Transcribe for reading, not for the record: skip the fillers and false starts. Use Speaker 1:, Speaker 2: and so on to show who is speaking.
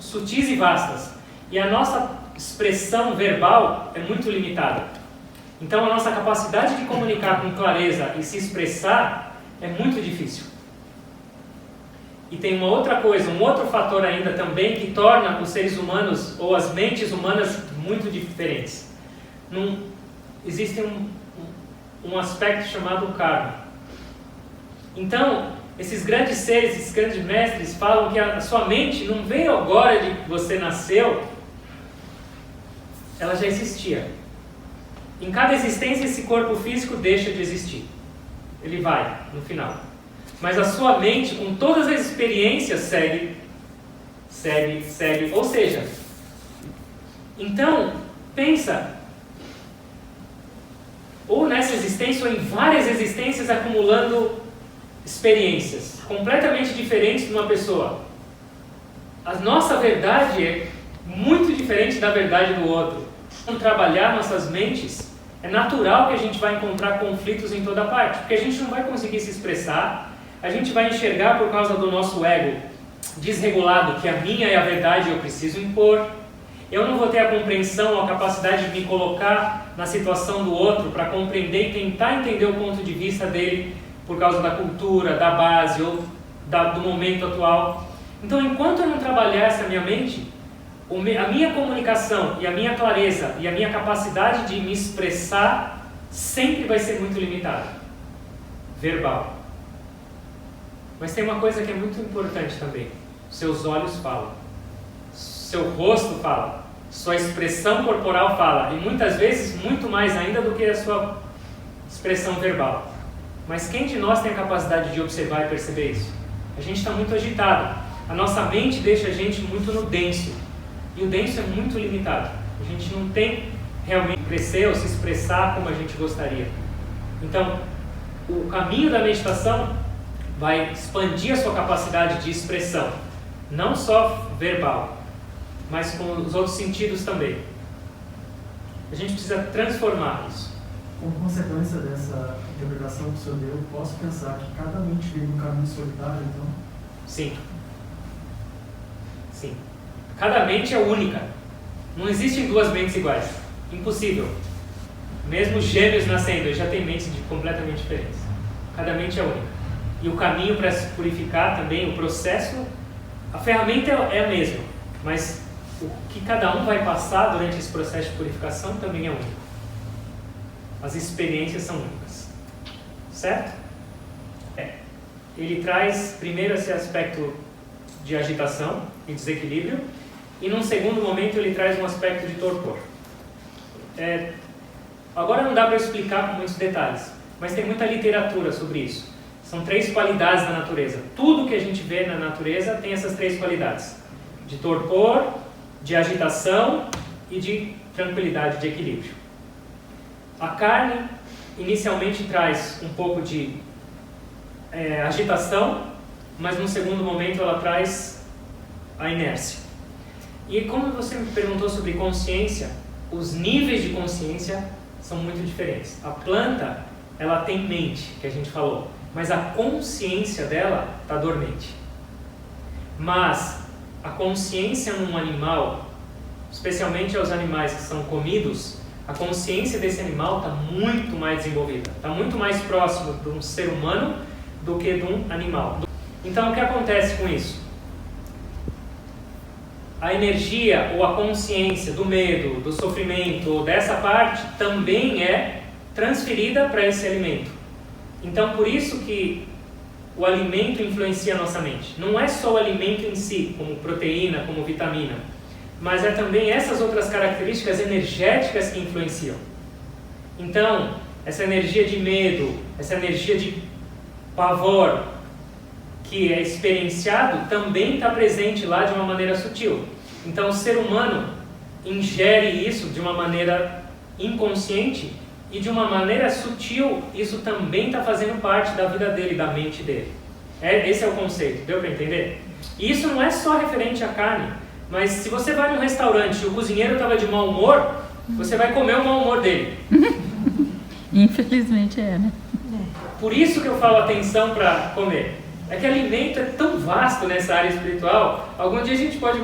Speaker 1: sutis e vastas. E a nossa expressão verbal é muito limitada. Então a nossa capacidade de comunicar com clareza e se expressar é muito difícil. E tem uma outra coisa, um outro fator ainda também que torna os seres humanos ou as mentes humanas muito diferentes. Existe um aspecto chamado karma. Então, esses grandes seres, esses grandes mestres falam que a sua mente não veio agora de que você nasceu, ela já existia. Em cada existência esse corpo físico deixa de existir. Ele vai, no final. Mas a sua mente, com todas as experiências, segue. Ou seja, então, pensa, ou nessa existência ou em várias existências acumulando experiências completamente diferentes de uma pessoa. A nossa verdade é muito diferente da verdade do outro. Quando trabalhar nossas mentes, é natural que a gente vai encontrar conflitos em toda parte, porque a gente não vai conseguir se expressar, a gente vai enxergar por causa do nosso ego desregulado que a minha é a verdade e eu preciso impor. Eu não vou ter a compreensão, a capacidade de me colocar na situação do outro para compreender e tentar entender o ponto de vista dele por causa da cultura, da base ou do momento atual. Então, enquanto eu não trabalhar essa minha mente, a minha comunicação e a minha clareza e a minha capacidade de me expressar sempre vai ser muito limitada. Verbal. Mas tem uma coisa que é muito importante também. Seus olhos falam. Seu rosto fala. Sua expressão corporal fala. E muitas vezes muito mais ainda do que a sua expressão verbal. Mas quem de nós tem a capacidade de observar e perceber isso? A gente está muito agitado. A nossa mente deixa a gente muito no denso. E o denso é muito limitado. A gente não tem realmente crescer ou se expressar como a gente gostaria. Então, o caminho da meditação vai expandir a sua capacidade de expressão. Não só verbal, mas com os outros sentidos também. A gente precisa transformar isso.
Speaker 2: Como consequência dessa interpretação que o senhor deu, posso pensar que cada mente vive um caminho solitário, então?
Speaker 1: Sim. Sim. Cada mente é única. Não existem duas mentes iguais. Impossível. Mesmo gêmeos nascendo, já tem mentes completamente diferentes. Cada mente é única. E o caminho para se purificar também, o processo, a ferramenta é a mesma. Mas o que cada um vai passar durante esse processo de purificação também é único. As experiências são únicas. Certo? Ele traz primeiro esse aspecto de agitação e desequilíbrio. E num segundo momento ele traz um aspecto de torpor. Agora não dá para explicar com muitos detalhes, mas tem muita literatura sobre isso. São 3 qualidades da natureza. Tudo que a gente vê na natureza tem essas 3 qualidades. De torpor, de agitação e de tranquilidade, de equilíbrio. A carne inicialmente traz um pouco de agitação, mas num segundo momento ela traz a inércia. E como você me perguntou sobre consciência, os níveis de consciência são muito diferentes. A planta, ela tem mente, que a gente falou, mas a consciência dela está dormente. Mas a consciência num animal, especialmente aos animais que são comidos, a consciência desse animal está muito mais desenvolvida, está muito mais próximo de um ser humano do que de um animal. Então o que acontece com isso? A energia ou a consciência do medo, do sofrimento ou dessa parte também é transferida para esse alimento. Então por isso que o alimento influencia a nossa mente. Não é só o alimento em si, como proteína, como vitamina, mas é também essas outras características energéticas que influenciam. Então, essa energia de medo, essa energia de pavor que é experienciado também está presente lá de uma maneira sutil. Então o ser humano ingere isso de uma maneira inconsciente e de uma maneira sutil isso também está fazendo parte da vida dele, da mente dele. Esse é o conceito, deu para entender? E isso não é só referente à carne, mas se você vai num restaurante e o cozinheiro estava de mau humor, você vai comer o mau humor dele.
Speaker 3: Infelizmente né?
Speaker 1: Por isso que eu falo atenção para comer. É que alimento é tão vasto nessa área espiritual, algum dia a gente pode